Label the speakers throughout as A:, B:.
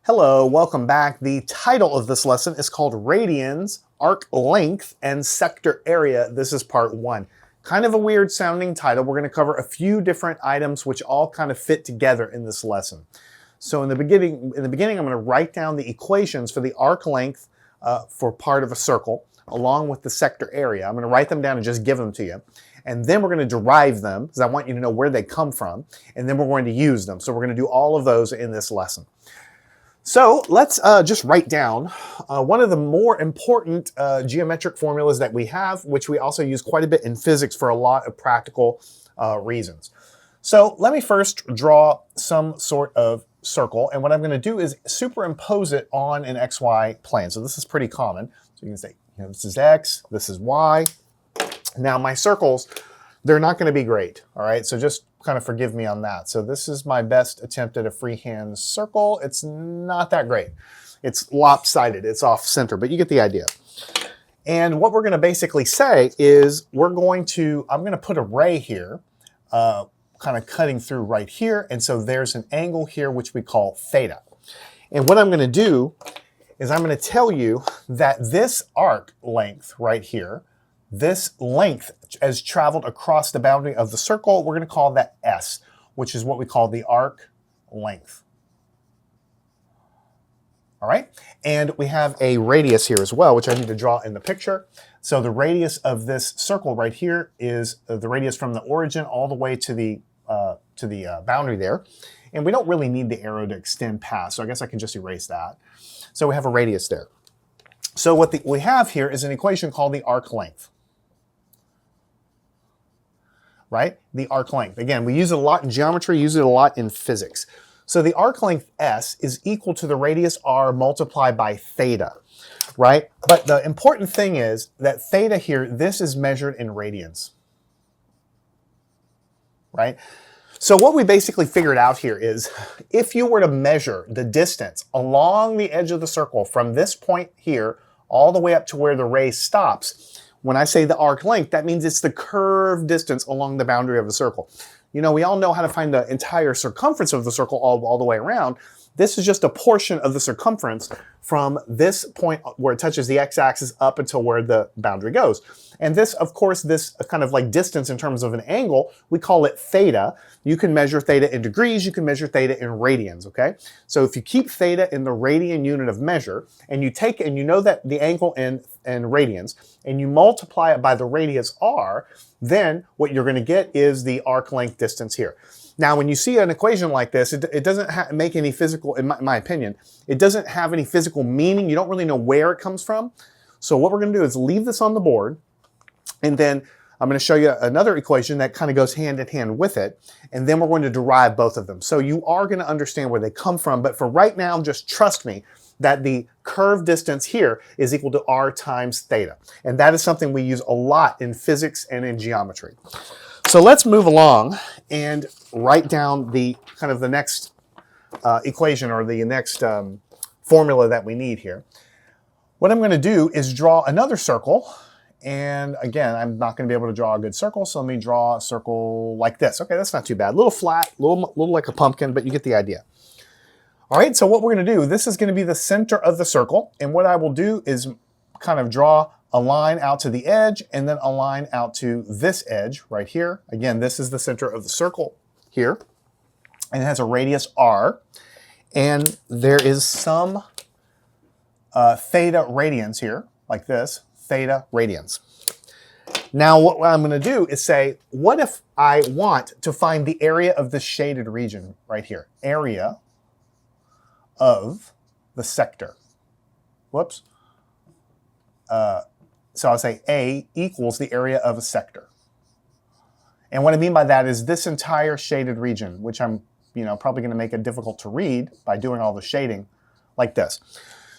A: Hello, welcome back. The title of this lesson is called Radians, Arc Length, and Sector Area. This is part one. Kind of a weird sounding title. We're going to cover a few different items which all kind of fit together in this lesson. So in the beginning, I'm going to write down the equations for the arc length for part of a circle, along with the sector area. I'm going to write them down and just give them to you. And then we're going to derive them, because I want you to know where they come from, and then we're going to use them. So we're going to do all of those in this lesson. So let's just write down one of the more important geometric formulas that we have, which we also use quite a bit in physics for a lot of practical reasons. So let me first draw some sort of circle, and what I'm going to do is superimpose it on an XY plane. So this is pretty common. So you can say, this is X, this is Y. Now my circles, they're not going to be great, all right? So just kind of forgive me on that. So this is my best attempt at a freehand circle. It's not that great. It's lopsided, it's off center, but you get the idea. And what we're going to basically say is I'm going to put a ray here, kind of cutting through right here. And so there's an angle here, which we call theta. And what I'm going to do is I'm going to tell you that this arc length right here, this length as traveled across the boundary of the circle, we're going to call that S, which is what we call the arc length. All right, and we have a radius here as well, which I need to draw in the picture. So the radius of this circle right here is the radius from the origin all the way to the boundary there. And we don't really need the arrow to extend past, so I guess I can just erase that. So we have a radius there. So what we have here is an equation called the arc length. Right? The arc length. Again, we use it a lot in geometry, use it a lot in physics. So the arc length S is equal to the radius R multiplied by theta, right? But the important thing is that theta here, this is measured in radians, right? So what we basically figured out here is if you were to measure the distance along the edge of the circle from this point here all the way up to where the ray stops, when I say the arc length, that means it's the curved distance along the boundary of the circle. You know, we all know how to find the entire circumference of the circle all the way around. This is just a portion of the circumference from this point where it touches the x-axis up until where the boundary goes. And this, of course, this kind of like distance in terms of an angle, we call it theta. You can measure theta in degrees, you can measure theta in radians, okay? So if you keep theta in the radian unit of measure, and you know that the angle in radians, and you multiply it by the radius r, then what you're going to get is the arc length distance here. Now, when you see an equation like this, it doesn't make any physical, in my opinion, it doesn't have any physical meaning. You don't really know where it comes from. So what we're going to do is leave this on the board, and then I'm going to show you another equation that kind of goes hand in hand with it, and then we're going to derive both of them. So you are going to understand where they come from, but for right now, just trust me that the curved distance here is equal to r times theta. And that is something we use a lot in physics and in geometry. So let's move along and write down the next equation or the next formula that we need here. What I'm going to do is draw another circle. And again, I'm not going to be able to draw a good circle, so let me draw a circle like this. Okay, that's not too bad. A little flat, a little like a pumpkin, but you get the idea. All right, so what we're going to do, this is going to be the center of the circle. And what I will do is kind of draw a line out to the edge and then a line out to this edge right here. Again, this is the center of the circle here. And it has a radius r. And there is some theta radians here, like this, theta radians. Now what I'm going to do is say, what if I want to find the area of the shaded region right here? Area of the sector. Whoops. So I'll say A equals the area of a sector. And what I mean by that is this entire shaded region, which I'm probably going to make it difficult to read by doing all the shading like this.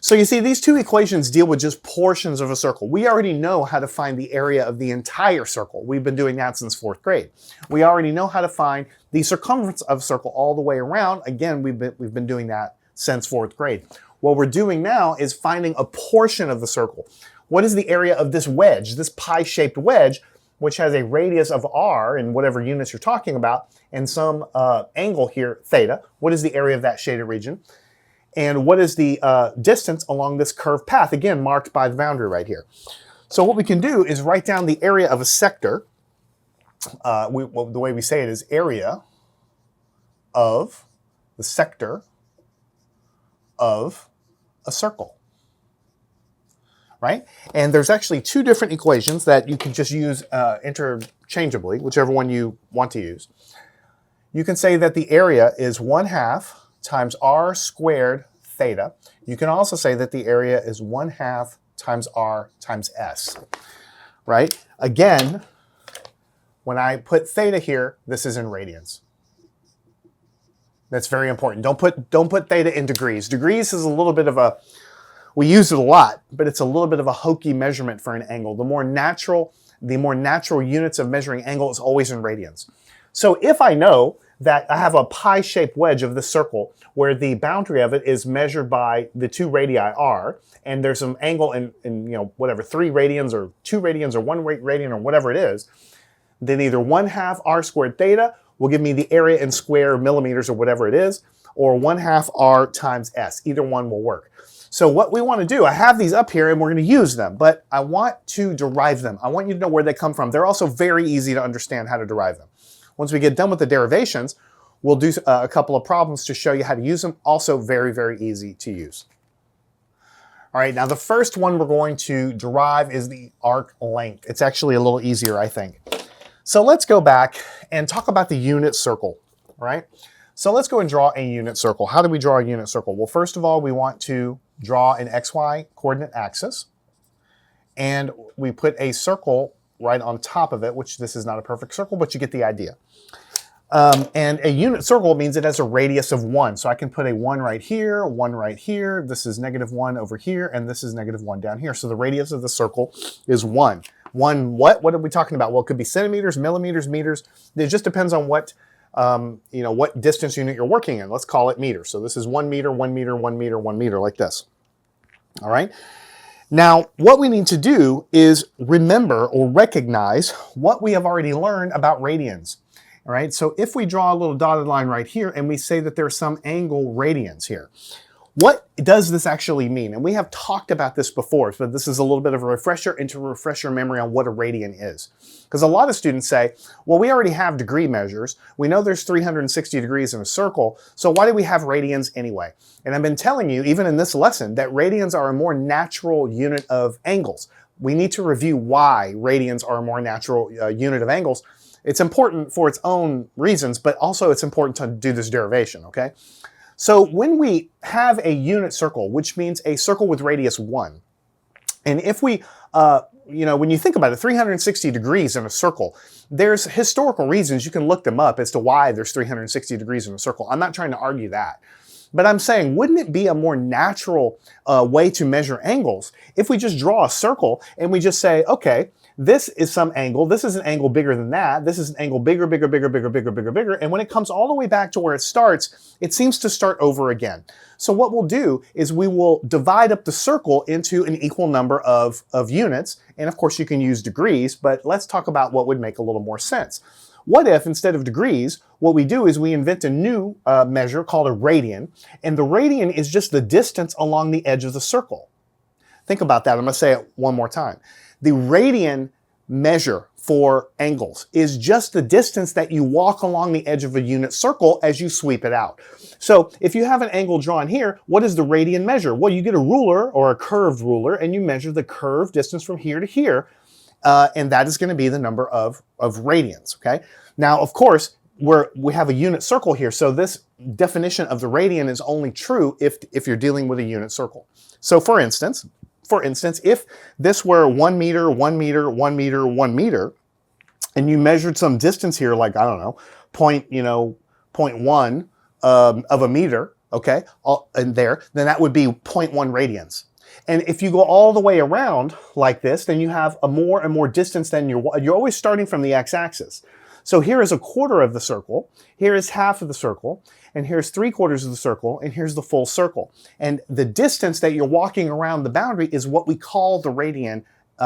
A: So you see, these two equations deal with just portions of a circle. We already know how to find the area of the entire circle. We've been doing that since 4th grade. We already know how to find the circumference of a circle all the way around. Again, we've been doing that since 4th grade. What we're doing now is finding a portion of the circle. What is the area of this wedge, this pie-shaped wedge, which has a radius of r in whatever units you're talking about, and some angle here, theta? What is the area of that shaded region? And what is the distance along this curved path, again, marked by the boundary right here. So what we can do is write down the area of a sector. The way we say it is area of the sector of a circle, right? And there's actually two different equations that you can just use interchangeably, whichever one you want to use. You can say that the area is 1/2 times r squared theta. You can also say that the area is 1/2 times r times s, right? Again, when I put theta here, this is in radians. That's very important. Don't put theta in degrees. Degrees is a little bit of a, we use it a lot, but it's a little bit of a hokey measurement for an angle. The more natural units of measuring angle is always in radians. So if I know that I have a pie-shaped wedge of the circle where the boundary of it is measured by the 2 radii r, and there's some angle in whatever, 3 radians or 2 radians or 1 radian or whatever it is, then either 1/2 r squared theta will give me the area in square millimeters or whatever it is, or 1/2 r times s. Either one will work. So what we want to do, I have these up here and we're going to use them, but I want to derive them. I want you to know where they come from. They're also very easy to understand how to derive them. Once we get done with the derivations, we'll do a couple of problems to show you how to use them. Also very, very easy to use. All right, now the first one we're going to derive is the arc length. It's actually a little easier, I think. So let's go back and talk about the unit circle, all right? So let's go and draw a unit circle. How do we draw a unit circle? Well, first of all, we want to draw an XY coordinate axis, and we put a circle right on top of it, which this is not a perfect circle, but you get the idea. And a unit circle means it has a radius of 1. So I can put a 1 right here, 1 right here. This is -1 over here, and this is -1 down here. So the radius of the circle is 1. 1 what? What are we talking about? Well, it could be centimeters, millimeters, meters. It just depends on what what distance unit you're working in. Let's call it meters. So this is 1 meter, 1 meter, 1 meter, 1 meter, like this. All right. Now, what we need to do is remember or recognize what we have already learned about radians. All right, so if we draw a little dotted line right here and we say that there's some angle radians here, what does this actually mean? And we have talked about this before, but this is a little bit of a refresher and to refresh your memory on what a radian is. Because a lot of students say, well, we already have degree measures. We know there's 360 degrees in a circle, so why do we have radians anyway? And I've been telling you, even in this lesson, that radians are a more natural unit of angles. We need to review why radians are a more natural unit of angles. It's important for its own reasons, but also it's important to do this derivation, okay? So when we have a unit circle, which means a circle with radius 1, and if we, when you think about it, 360 degrees in a circle, there's historical reasons, you can look them up as to why there's 360 degrees in a circle. I'm not trying to argue that. But I'm saying, wouldn't it be a more natural way to measure angles if we just draw a circle and we just say, okay, this is some angle, this is an angle bigger than that, this is an angle bigger, bigger, bigger, bigger, bigger, bigger, bigger, and when it comes all the way back to where it starts, it seems to start over again. So what we'll do is we will divide up the circle into an equal number of units, and of course you can use degrees, but let's talk about what would make a little more sense. What if, instead of degrees, what we do is we invent a new measure called a radian, and the radian is just the distance along the edge of the circle. Think about that. I'm going to say it one more time. The radian measure for angles is just the distance that you walk along the edge of a unit circle as you sweep it out. So if you have an angle drawn here, what does the radian measure? Well, you get a ruler or a curved ruler, and you measure the curved distance from here to here. And that is going to be the number of radians, okay? Now, of course, we have a unit circle here, so this definition of the radian is only true if you're dealing with a unit circle. So for instance, if this were 1 meter, 1 meter, 1 meter, 1 meter, and you measured some distance here, like, I don't know, 0.1 of a meter, okay, and there, then that would be 0.1 radians. And if you go all the way around like this, then you have a more and more distance than you're always starting from the x-axis. So here is a quarter of the circle, here is half of the circle, and here's 3/4 of the circle, and here's the full circle. And the distance that you're walking around the boundary is what we call the radian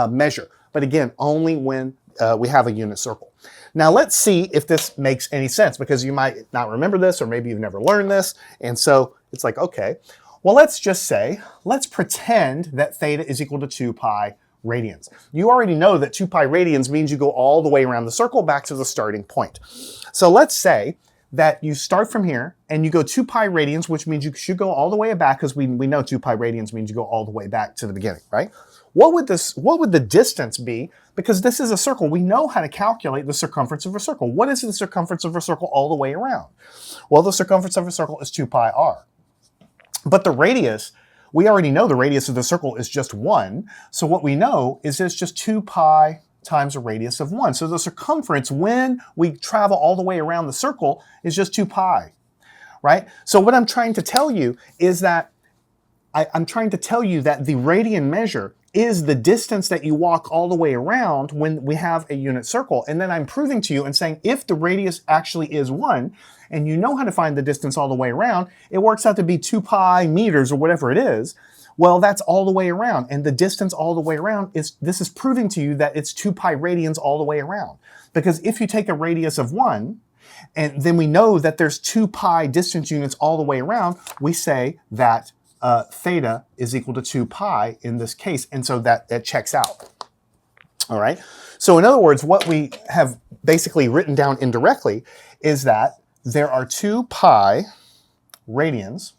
A: measure. But again, only when we have a unit circle. Now let's see if this makes any sense, because you might not remember this, or maybe you've never learned this. And so it's like, okay, Well, let's just say, let's pretend that theta is equal to 2 pi radians. You already know that 2 pi radians means you go all the way around the circle back to the starting point. So let's say that you start from here and you go 2 pi radians, which means you should go all the way back, because we know 2 pi radians means you go all the way back to the beginning, right? What would the distance be? Because this is a circle, we know how to calculate the circumference of a circle. What is the circumference of a circle all the way around? Well, the circumference of a circle is 2 pi r. But the radius, we already know the radius of the circle is just 1. So what we know is it's just 2 pi times a radius of 1. So the circumference, when we travel all the way around the circle, is just 2 pi, right? So what I'm trying to tell you is that I'm trying to tell you that the radian measure is the distance that you walk all the way around when we have a unit circle. And then I'm proving to you and saying if the radius actually is 1, and you know how to find the distance all the way around, it works out to be 2 pi meters or whatever it is. Well, that's all the way around. And the distance all the way around this is proving to you that it's 2 pi radians all the way around. Because if you take a radius of 1, and then we know that there's 2 pi distance units all the way around, we say that theta is equal to 2 pi in this case, and so that checks out. All right? So in other words, what we have basically written down indirectly is that there are 2 pi radians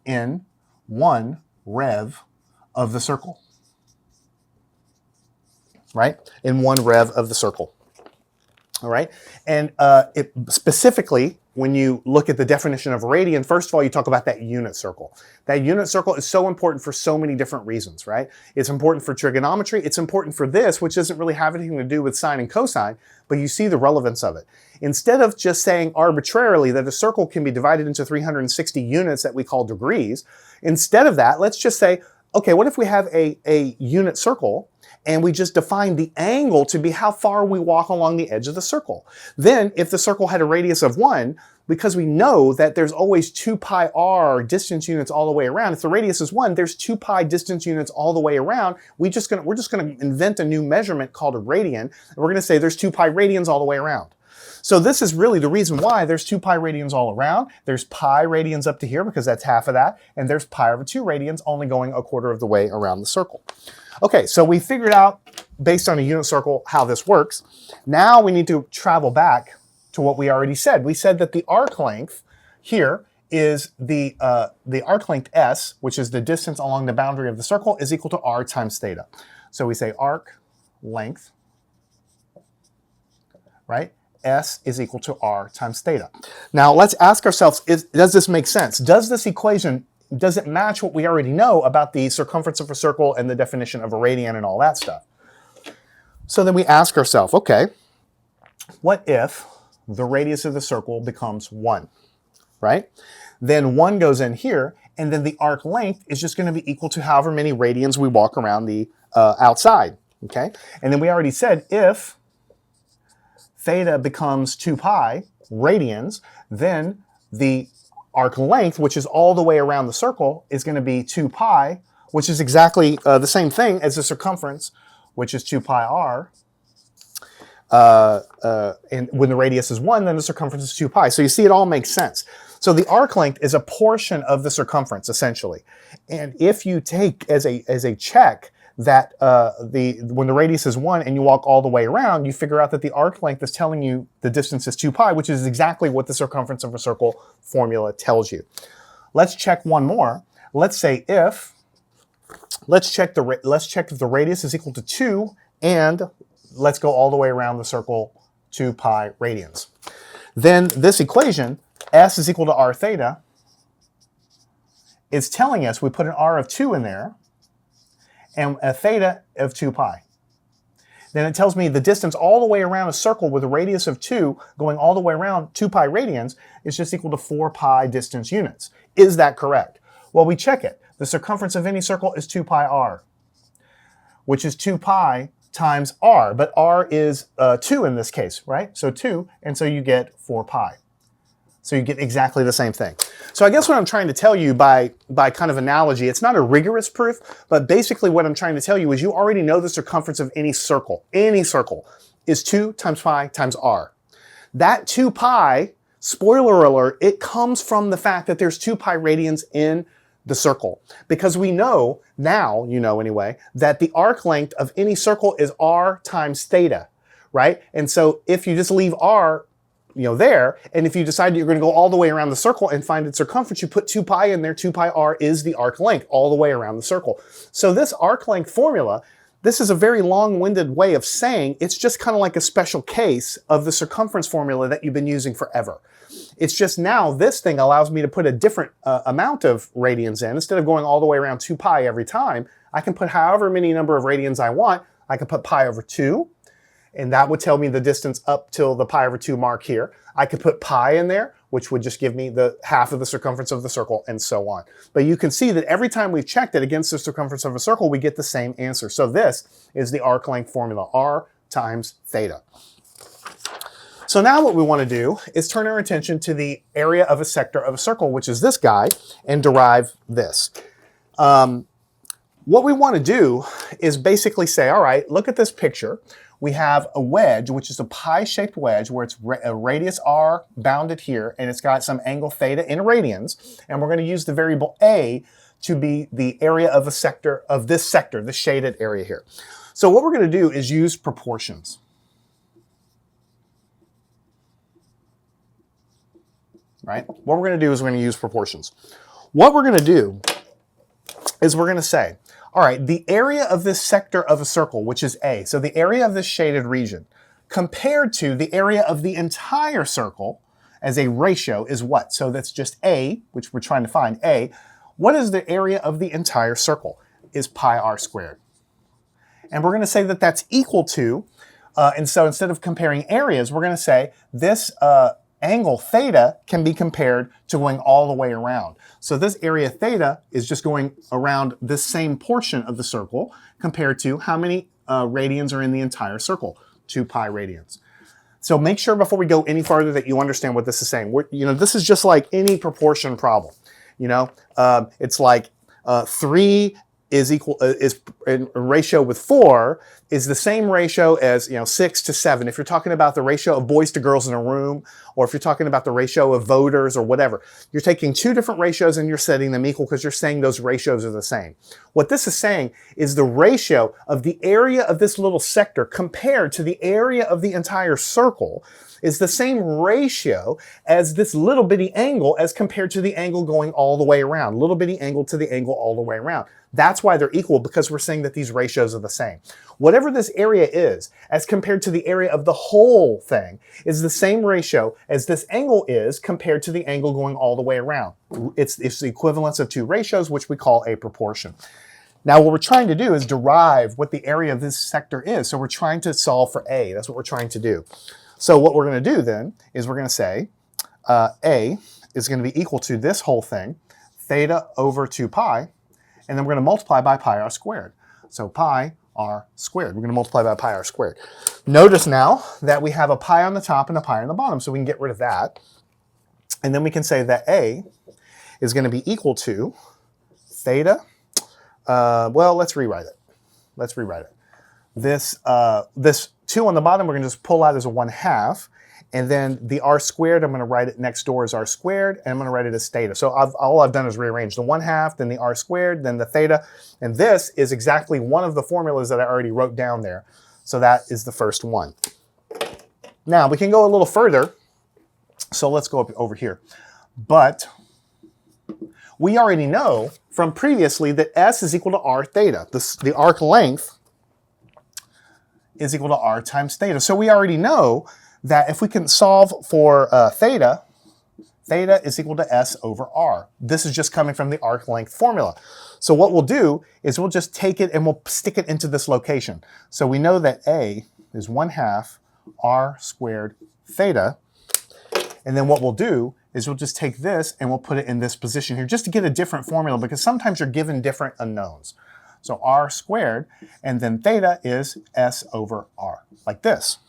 A: in 1 rev of the circle, right? In 1 rev of the circle. All right? And specifically, when you look at the definition of a radian, first of all, you talk about that unit circle. That unit circle is so important for so many different reasons, right? It's important for trigonometry. It's important for this, which doesn't really have anything to do with sine and cosine, but you see the relevance of it. Instead of just saying arbitrarily that a circle can be divided into 360 units that we call degrees, instead of that, let's just say, okay, what if we have a unit circle and we just define the angle to be how far we walk along the edge of the circle? Then if the circle had a radius of 1, because we know that there's always 2 pi r distance units all the way around, if the radius is 1, there's 2 pi distance units all the way around. We're just gonna invent a new measurement called a radian, and we're gonna say there's 2 pi radians all the way around. So this is really the reason why there's 2 pi radians all around. There's pi radians up to here because that's half of that, and there's pi over 2 radians only going a quarter of the way around the circle. Okay, so we figured out, based on a unit circle, how this works. Now we need to travel back to what we already said. We said that the arc length here is the arc length s, which is the distance along the boundary of the circle, is equal to r times theta. So we say arc length, right? S is equal to r times theta. Now let's ask ourselves, does this make sense? Does this equation, does it match what we already know about the circumference of a circle and the definition of a radian and all that stuff? So then we ask ourselves, okay, what if the radius of the circle becomes 1, right? Then 1 goes in here, and then the arc length is just going to be equal to however many radians we walk around the outside, okay? And then we already said if theta becomes 2 pi radians, then the arc length, which is all the way around the circle, is going to be 2 pi, which is exactly the same thing as the circumference, which is 2 pi r. And when the radius is 1, then the circumference is 2 pi. So you see it all makes sense. So the arc length is a portion of the circumference, essentially. And if you take as a check that when the radius is 1 and you walk all the way around, you figure out that the arc length is telling you the distance is 2 pi, which is exactly what the circumference of a circle formula tells you. Let's check one more. Let's say if, let's check if the radius is equal to 2, and let's go all the way around the circle 2 pi radians. Then this equation, S is equal to r theta, is telling us we put an r of 2 in there, and a theta of 2 pi. Then it tells me the distance all the way around a circle with a radius of 2 going all the way around 2 pi radians is just equal to 4 pi distance units. Is that correct? Well, we check it. The circumference of any circle is 2 pi r, which is 2 pi times r, but r is 2 in this case, right? So 2, and so you get 4 pi. So you get exactly the same thing. So I guess what I'm trying to tell you by kind of analogy, it's not a rigorous proof, but basically what I'm trying to tell you is you already know the circumference of any circle is 2 times pi times r. That 2 pi Spoiler alert, it comes from the fact that there's 2 pi radians in the circle. Because we know, now you know anyway, that the arc length of any circle is r times theta, right? And so if you just leave r there, and if you decide you're going to go all the way around the circle and find its circumference, you put 2 pi in there. 2 pi r is the arc length all the way around the circle. So this arc length formula, this is a very long-winded way of saying it's just kind of like a special case of the circumference formula that you've been using forever. It's just now this thing allows me to put a different amount of radians in. Instead of going all the way around 2 pi every time, I can put however many number of radians I want. I can put pi over 2. And that would tell me the distance up till the pi over 2 mark here. I could put pi in there, which would just give me the half of the circumference of the circle, and so on. But you can see that every time we've checked it against the circumference of a circle, we get the same answer. So this is the arc length formula, r times theta. So now what we want to do is turn our attention to the area of a sector of a circle, which is this guy, and derive this. What we want to do is basically say, all right, look at this picture. We have a wedge, which is a pi-shaped wedge where it's a radius r bounded here, and it's got some angle theta in radians. And we're going to use the variable a to be the area of a sector of this sector, the shaded area here. So what we're going to do is use proportions. Right? What we're going to do is we're going to use proportions. What we're going to do is we're going to say, all right, the area of this sector of a circle, which is A, so the area of this shaded region, compared to the area of the entire circle as a ratio is what? So that's just A, which we're trying to find, A. What is the area of the entire circle? Is pi r squared. And we're going to say that that's equal to, and so instead of comparing areas, we're going to say this angle theta can be compared to going all the way around. So this area theta is just going around this same portion of the circle compared to how many radians are in the entire circle? 2 pi radians. So make sure before we go any farther that you understand what this is saying. This is just like any proportion problem. It's like 3 is equal is in ratio with 4 is the same ratio as 6 to 7. If you're talking about the ratio of boys to girls in a room, or if you're talking about the ratio of voters or whatever, you're taking 2 different ratios and you're setting them equal because you're saying those ratios are the same. What this is saying is the ratio of the area of this little sector compared to the area of the entire circle is the same ratio as this little bitty angle as compared to the angle going all the way around. Little bitty angle to the angle all the way around. That's why they're equal, because we're saying that these ratios are the same. Whatever this area is, as compared to the area of the whole thing, is the same ratio as this angle is compared to the angle going all the way around. It's the equivalence of 2 ratios, which we call a proportion. Now what we're trying to do is derive what the area of this sector is. So we're trying to solve for A. That's what we're trying to do. So what we're going to do then is we're going to say A is going to be equal to this whole thing, theta over 2 pi, and then we're going to multiply by pi r squared. So pi r squared. We're going to multiply by pi r squared. Notice now that we have a pi on the top and a pi on the bottom, so we can get rid of that. And then we can say that A is going to be equal to theta. Well, let's rewrite it. Let's rewrite it. This 2 on the bottom, we're going to just pull out as a 1/2. And then the r squared, I'm going to write it next door as r squared, and I'm going to write it as theta. So all I've done is rearrange the 1/2, then the r squared, then the theta. And this is exactly one of the formulas that I already wrote down there. So that is the first one. Now, we can go a little further. So let's go up over here. But we already know from previously that S is equal to r theta. The arc length is equal to r times theta. So we already know that if we can solve for theta, theta is equal to S over r. This is just coming from the arc length formula. So what we'll do is we'll just take it and we'll stick it into this location. So we know that A is 1/2 r squared theta. And then what we'll do is we'll just take this and we'll put it in this position here just to get a different formula, because sometimes you're given different unknowns. So r squared, and then theta is S over r, like this.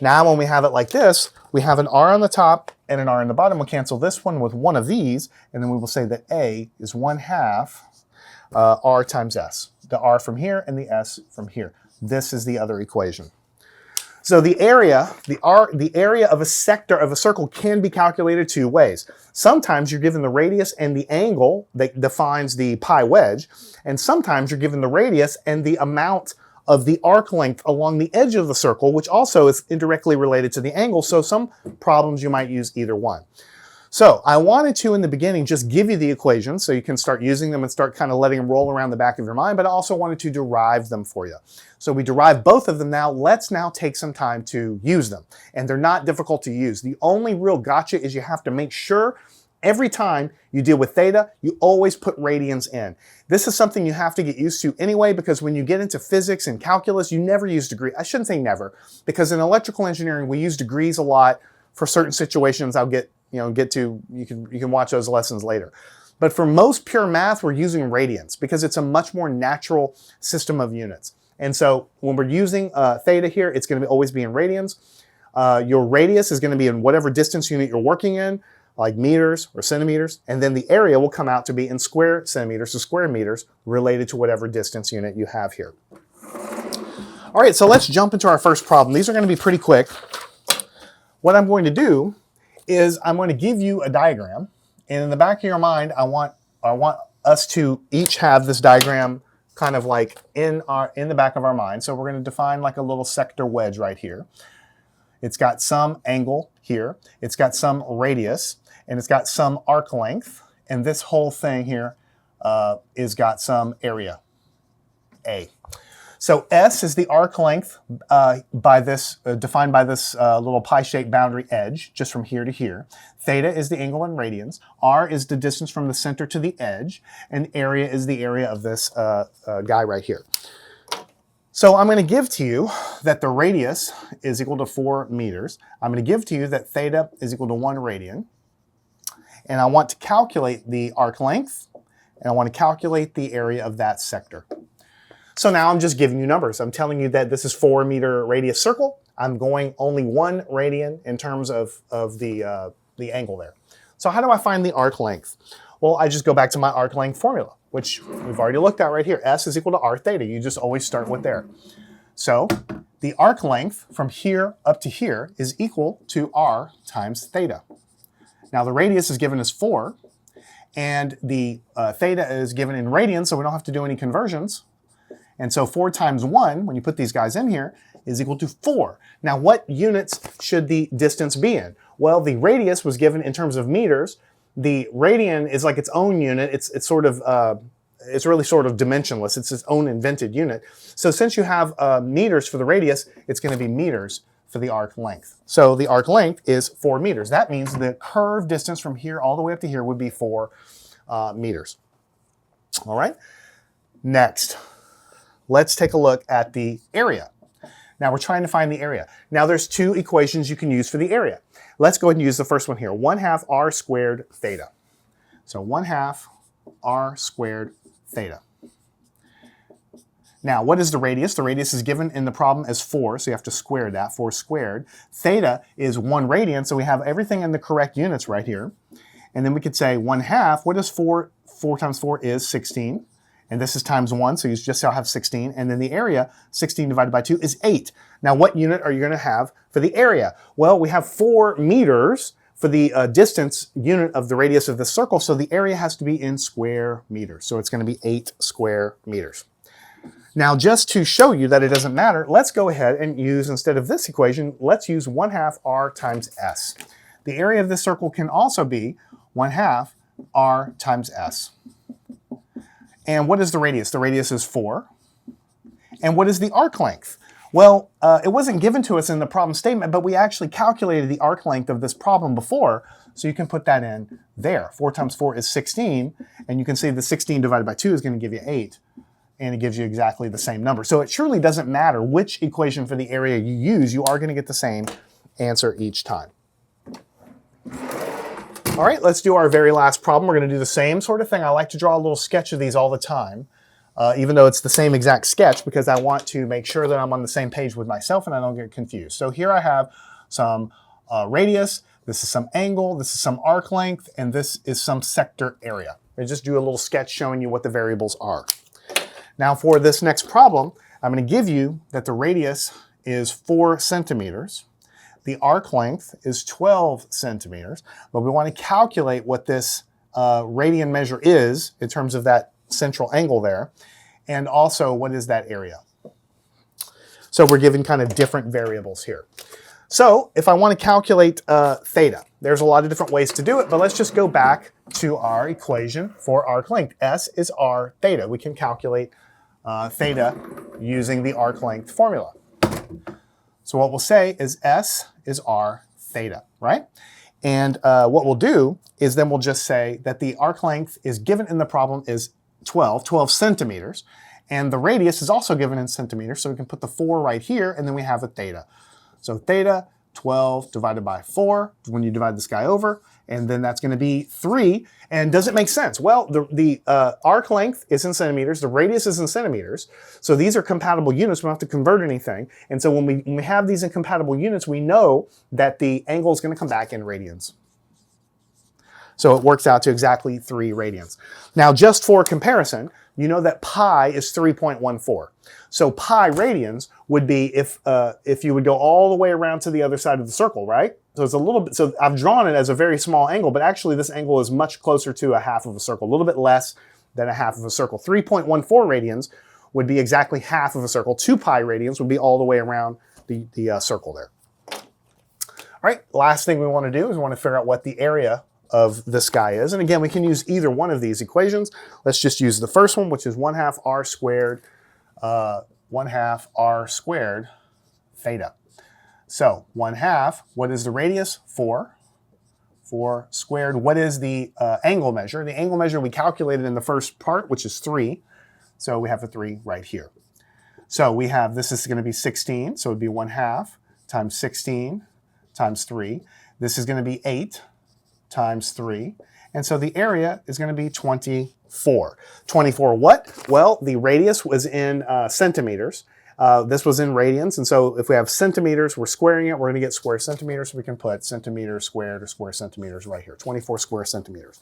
A: Now when we have it like this, we have an r on the top and an r on the bottom. We'll cancel this one with one of these, and then we will say that A is 1/2 r times S. The r from here and the S from here. This is the other equation. So the area of a sector of a circle can be calculated two ways. Sometimes you're given the radius and the angle that defines the pi wedge, and sometimes you're given the radius and the amount of the arc length along the edge of the circle, which also is indirectly related to the angle. So some problems you might use either one. So I wanted to, in the beginning, just give you the equations so you can start using them and start kind of letting them roll around the back of your mind, but I also wanted to derive them for you. So we derived both of them now. Let's now take some time to use them. And they're not difficult to use. The only real gotcha is you have to make sure every time you deal with theta, you always put radians in. This is something you have to get used to anyway, because when you get into physics and calculus, you never use degrees. I shouldn't say never, because in electrical engineering, we use degrees a lot for certain situations. I'll get to, you can watch those lessons later. But for most pure math, we're using radians because it's a much more natural system of units. And so when we're using theta here, it's going to always be in radians. Your radius is going to be in whatever distance unit you're working in, like meters or centimeters. And then the area will come out to be in square centimeters or square meters related to whatever distance unit you have here. All right, so let's jump into our first problem. These are going to be pretty quick. What I'm going to do is I'm going to give you a diagram, and in the back of your mind, I want us to each have this diagram kind of like in the back of our mind. So we're going to define like a little sector wedge right here. It's got some angle here, it's got some radius, and it's got some arc length, and this whole thing here is got some area, A. So S is the arc length defined by this little pie-shaped boundary edge, just from here to here. Theta is the angle in radians. R is the distance from the center to the edge. And area is the area of this guy right here. So I'm going to give to you that the radius is equal to 4 meters. I'm going to give to you that theta is equal to 1 radian. And I want to calculate the arc length, and I want to calculate the area of that sector. So now I'm just giving you numbers. I'm telling you that this is 4 meter radius circle. I'm going only 1 radian in terms of the angle there. So how do I find the arc length? Well, I just go back to my arc length formula, which we've already looked at right here. S is equal to R theta. You just always start with there. So the arc length from here up to here is equal to R times theta. Now the radius is given as 4, and the theta is given in radians, so we don't have to do any conversions. And so 4 times 1, when you put these guys in here, is equal to 4. Now, what units should the distance be in? Well, the radius was given in terms of meters. The radian is like its own unit. It's really sort of dimensionless. It's its own invented unit. So since you have meters for the radius, it's going to be meters for the arc length. So the arc length is 4 meters. That means the curved distance from here all the way up to here would be 4 meters. All right. Next, let's take a look at the area. Now we're trying to find the area. Now there's 2 equations you can use for the area. Let's go ahead and use the first one here. 1/2 r squared theta. So 1/2 r squared theta. Now what is the radius? The radius is given in the problem as 4, so you have to square that, 4 squared. Theta is 1 radian, so we have everything in the correct units right here. And then we could say 1/2, what is 4? 4 times 4 is 16. And this is times 1, so you just have 16. And then the area, 16 divided by 2, is 8. Now, what unit are you going to have for the area? Well, we have 4 meters for the distance unit of the radius of the circle, so the area has to be in square meters. So it's going to be 8 square meters. Now, just to show you that it doesn't matter, let's go ahead and use, instead of this equation, let's use 1/2 r times s. The area of this circle can also be 1/2 r times s. And what is the radius? The radius is 4. And what is the arc length? Well, it wasn't given to us in the problem statement, but we actually calculated the arc length of this problem before, so you can put that in there. 4 times 4 is 16, and you can see the 16 divided by 2 is going to give you 8, and it gives you exactly the same number. So it surely doesn't matter which equation for the area you use, you are going to get the same answer each time. All right, let's do our very last problem. We're going to do the same sort of thing. I like to draw a little sketch of these all the time, even though it's the same exact sketch, because I want to make sure that I'm on the same page with myself and I don't get confused. So here I have some radius, this is some angle, this is some arc length, and this is some sector area. I just do a little sketch showing you what the variables are. Now for this next problem, I'm going to give you that the radius is 4 centimeters. The arc length is 12 centimeters, but we want to calculate what this radian measure is in terms of that central angle there, and also what is that area. So we're given kind of different variables here. So if I want to calculate theta, there's a lot of different ways to do it, but let's just go back to our equation for arc length. S is r theta. We can calculate theta using the arc length formula. So what we'll say is S is r theta, right? And what we'll do is then we'll just say that the arc length is given in the problem is 12 centimeters, and the radius is also given in centimeters, so we can put the 4 right here, and then we have a theta. So theta, 12 divided by 4, when you divide this guy over, and then that's going to be 3. And does it make sense? Well, the arc length is in centimeters, the radius is in centimeters, so these are compatible units. We don't have to convert anything. And so when we have these incompatible units, we know that the angle is going to come back in radians. So it works out to exactly 3 radians. Now, just for comparison, you know that pi is 3.14. So pi radians would be if you would go all the way around to the other side of the circle, right? So it's a little bit, so I've drawn it as a very small angle, but actually this angle is much closer to a half of a circle, a little bit less than a half of a circle. 3.14 radians would be exactly half of a circle. 2 pi radians would be all the way around the circle there. All right, last thing we want to do is we want to figure out what the area of this guy is. And again, we can use either one of these equations. Let's just use the first one, which is 1/2 r squared, 1/2 r squared theta. So 1/2, what is the radius? 4. 4 squared, what is the angle measure? The angle measure we calculated in the first part, which is 3. So we have a 3 right here. So we have, this is going to be 16, so it would be 1/2 times 16 times 3. This is going to be 8 times 3. And so the area is going to be 24. 24 what? Well, the radius was in centimeters. This was in radians. And so if we have centimeters, we're squaring it. We're going to get square centimeters. So we can put centimeters squared or square centimeters right here. 24 square centimeters.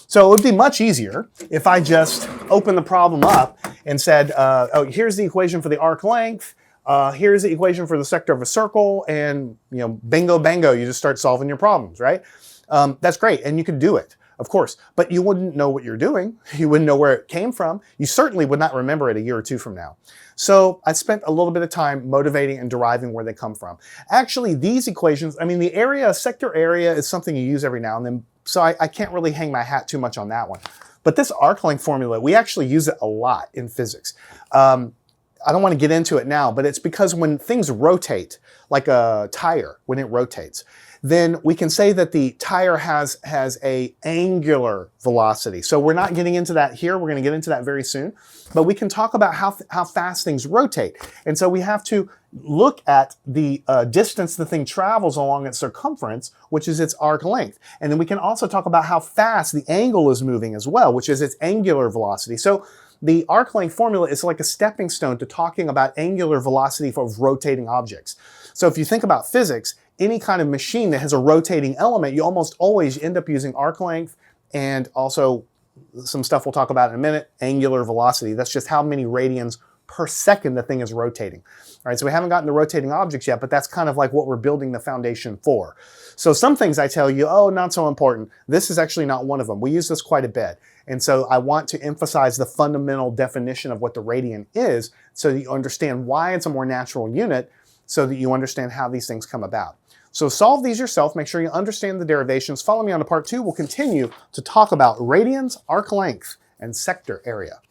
A: So it would be much easier if I just opened the problem up and said, oh, here's the equation for the arc length. Here's the equation for the sector of a circle. And, bingo, bango, you just start solving your problems, right? That's great, and you could do it, of course, but you wouldn't know what you're doing. You wouldn't know where it came from. You certainly would not remember it a year or 2 from now. So I spent a little bit of time motivating and deriving where they come from. Actually, these equations, I mean, the area, sector area is something you use every now and then, so I can't really hang my hat too much on that one. But this arc length formula, we actually use it a lot in physics. I don't want to get into it now, but it's because when things rotate, like a tire, when it rotates, then we can say that the tire has a angular velocity. So we're not getting into that here. We're going to get into that very soon. But we can talk about how fast things rotate. And so we have to look at the distance the thing travels along its circumference, which is its arc length. And then we can also talk about how fast the angle is moving as well, which is its angular velocity. So the arc length formula is like a stepping stone to talking about angular velocity of rotating objects. So if you think about physics, any kind of machine that has a rotating element, you almost always end up using arc length and also some stuff we'll talk about in a minute, angular velocity. That's just how many radians per second the thing is rotating. All right, so we haven't gotten to rotating objects yet, but that's kind of like what we're building the foundation for. So some things I tell you, oh, not so important. This is actually not one of them. We use this quite a bit. And so I want to emphasize the fundamental definition of what the radian is so that you understand why it's a more natural unit, so that you understand how these things come about. So solve these yourself, make sure you understand the derivations. Follow me on to part 2. We'll continue to talk about radians, arc length, and sector area.